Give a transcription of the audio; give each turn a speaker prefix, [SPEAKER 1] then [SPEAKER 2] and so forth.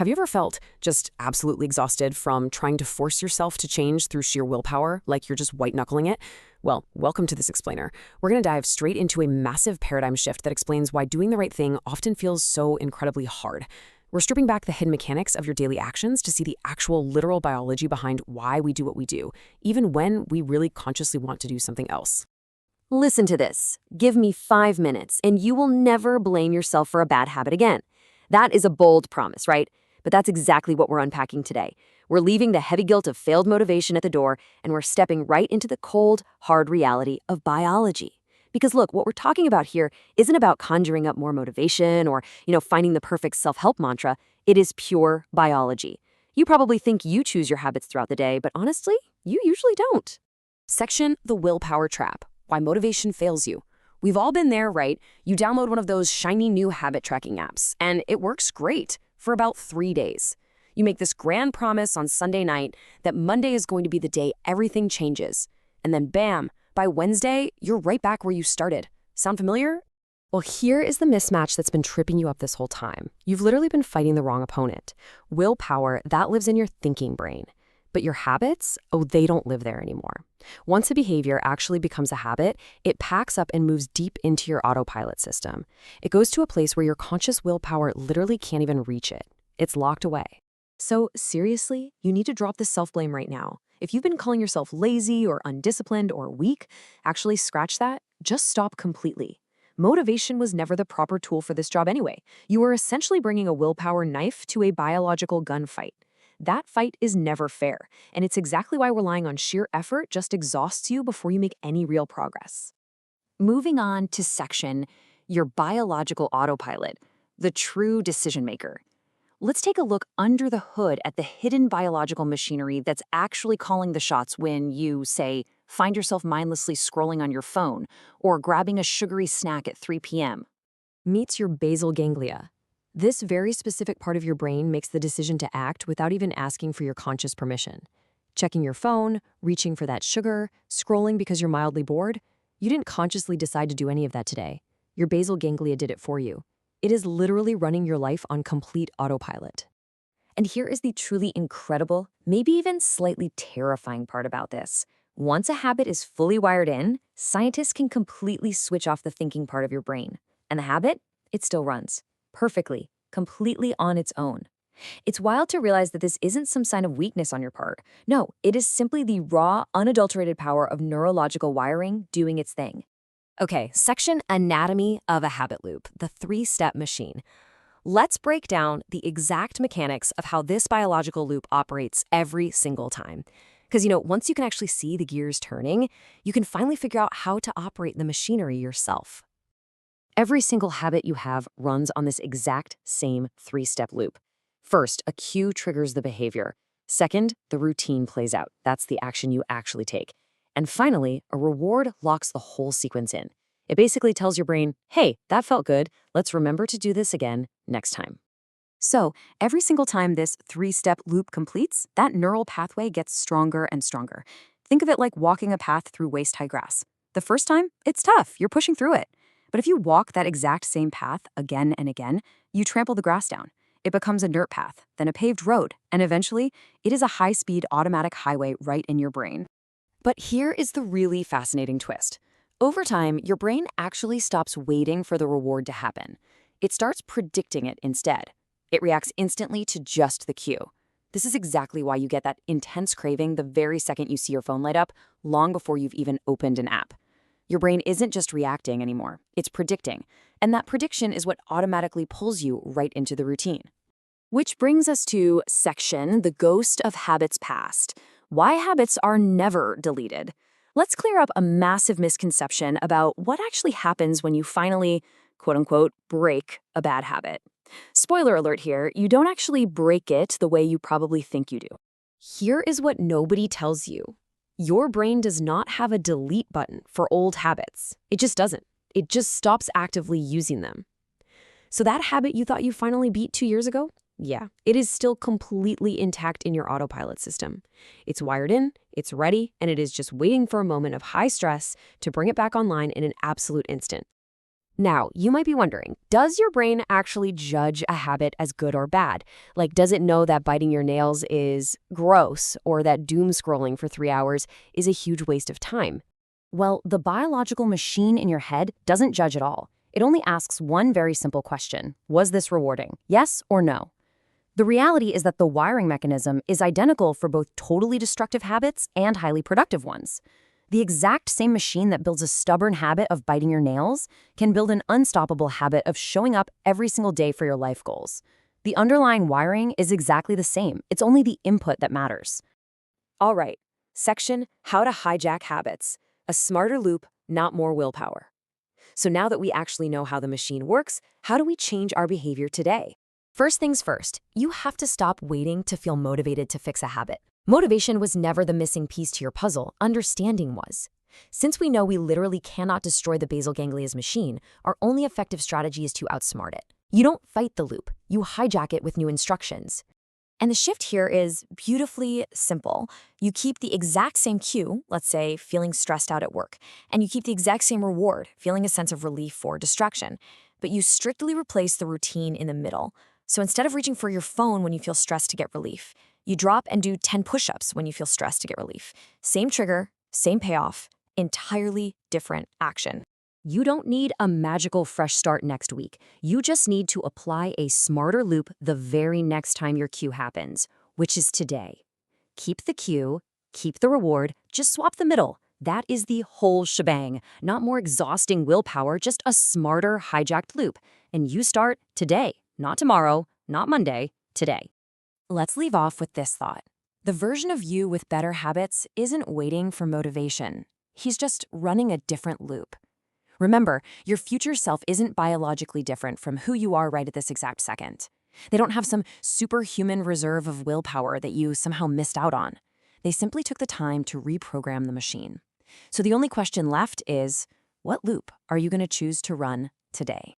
[SPEAKER 1] Have you ever felt just absolutely exhausted from trying to force yourself to change through sheer willpower, like you're just white-knuckling it? Well, welcome to this explainer. We're going to dive straight into a massive paradigm shift that explains why doing the right thing often feels so incredibly hard. We're stripping back the hidden mechanics of your daily actions to see the actual literal biology behind why we do what we do, even when we really consciously want to do something else.
[SPEAKER 2] Listen to this. Give me 5 minutes, and you will never blame yourself for a bad habit again. That is a bold promise, right? But that's exactly what we're unpacking today. We're leaving the heavy guilt of failed motivation at the door, and we're stepping right into the cold, hard reality of biology. Because look, what we're talking about here isn't about conjuring up more motivation or, finding the perfect self-help mantra. It is pure biology. You probably think you choose your habits throughout the day, but honestly, you usually don't.
[SPEAKER 1] Section The Willpower Trap. Why motivation fails you. We've all been there, right? You download one of those shiny new habit tracking apps, and it works great for about 3 days. You make this grand promise on Sunday night that Monday is going to be the day everything changes. And then bam, by Wednesday, you're right back where you started. Sound familiar? Well, here is the mismatch that's been tripping you up this whole time. You've literally been fighting the wrong opponent. Willpower, that lives in your thinking brain. But your habits, they don't live there anymore. Once a behavior actually becomes a habit, it packs up and moves deep into your autopilot system. It goes to a place where your conscious willpower literally can't even reach it. It's locked away.
[SPEAKER 2] So seriously, you need to drop the self-blame right now. If you've been calling yourself lazy or undisciplined or weak, actually scratch that. Just stop completely. Motivation was never the proper tool for this job anyway. You are essentially bringing a willpower knife to a biological gunfight. That fight is never fair, and it's exactly why relying on sheer effort just exhausts you before you make any real progress. Moving on to section, your biological autopilot, the true decision maker. Let's take a look under the hood at the hidden biological machinery that's actually calling the shots when you, say, find yourself mindlessly scrolling on your phone or grabbing a sugary snack at 3 p.m.
[SPEAKER 1] Meets your basal ganglia. This very specific part of your brain makes the decision to act without even asking for your conscious permission. Checking your phone, reaching for that sugar, scrolling because you're mildly bored. You didn't consciously decide to do any of that today. Your basal ganglia did it for you. It is literally running your life on complete autopilot.
[SPEAKER 2] And here is the truly incredible, maybe even slightly terrifying part about this. Once a habit is fully wired in, scientists can completely switch off the thinking part of your brain. And the habit? It still runs. Perfectly, completely on its own. It's wild to realize that this isn't some sign of weakness on your part. No, it is simply the raw, unadulterated power of neurological wiring doing its thing.
[SPEAKER 1] Okay, section Anatomy of a Habit Loop, the 3-step machine. Let's break down the exact mechanics of how this biological loop operates every single time. Because, once you can actually see the gears turning, you can finally figure out how to operate the machinery yourself. Every single habit you have runs on this exact same 3-step loop. First, a cue triggers the behavior. Second, the routine plays out. That's the action you actually take. And finally, a reward locks the whole sequence in. It basically tells your brain, hey, that felt good. Let's remember to do this again next time. So every single time this 3-step loop completes, that neural pathway gets stronger and stronger. Think of it like walking a path through waist-high grass. The first time, it's tough. You're pushing through it. But if you walk that exact same path again and again, you trample the grass down. It becomes a dirt path, then a paved road, and eventually, it is a high-speed automatic highway right in your brain. But here is the really fascinating twist. Over time, your brain actually stops waiting for the reward to happen. It starts predicting it instead. It reacts instantly to just the cue. This is exactly why you get that intense craving the very second you see your phone light up, long before you've even opened an app. Your brain isn't just reacting anymore, it's predicting. And that prediction is what automatically pulls you right into the routine. Which brings us to section The Ghost of Habits Past. Why habits are never deleted. Let's clear up a massive misconception about what actually happens when you finally, quote-unquote, break a bad habit. Spoiler alert here, you don't actually break it the way you probably think you do. Here is what nobody tells you. Your brain does not have a delete button for old habits. It just doesn't. It just stops actively using them. So that habit you thought you finally beat 2 years ago? Yeah, it is still completely intact in your autopilot system. It's wired in, it's ready, and it is just waiting for a moment of high stress to bring it back online in an absolute instant. Now, you might be wondering, does your brain actually judge a habit as good or bad? Like, does it know that biting your nails is gross or that doom scrolling for 3 hours is a huge waste of time? Well, the biological machine in your head doesn't judge at all. It only asks one very simple question. Was this rewarding? Yes or no? The reality is that the wiring mechanism is identical for both totally destructive habits and highly productive ones. The exact same machine that builds a stubborn habit of biting your nails can build an unstoppable habit of showing up every single day for your life goals. The underlying wiring is exactly the same. It's only the input that matters. All right, section How to Hijack Habits. A smarter loop, not more willpower. So now that we actually know how the machine works, how do we change our behavior today? First things first, you have to stop waiting to feel motivated to fix a habit. Motivation was never the missing piece to your puzzle, understanding was. Since we know we literally cannot destroy the basal ganglia's machine, our only effective strategy is to outsmart it. You don't fight the loop, you hijack it with new instructions. And the shift here is beautifully simple. You keep the exact same cue, let's say feeling stressed out at work, and you keep the exact same reward, feeling a sense of relief or distraction, but you strictly replace the routine in the middle. So instead of reaching for your phone when you feel stressed to get relief, you drop and do 10 push-ups when you feel stressed to get relief. Same trigger, same payoff, entirely different action. You don't need a magical fresh start next week. You just need to apply a smarter loop the very next time your cue happens, which is today. Keep the cue, keep the reward, just swap the middle. That is the whole shebang. Not more exhausting willpower, just a smarter hijacked loop. And you start today, not tomorrow, not Monday, today. Let's leave off with this thought. The version of you with better habits isn't waiting for motivation. He's just running a different loop. Remember, your future self isn't biologically different from who you are right at this exact second. They don't have some superhuman reserve of willpower that you somehow missed out on. They simply took the time to reprogram the machine. So the only question left is, what loop are you going to choose to run today?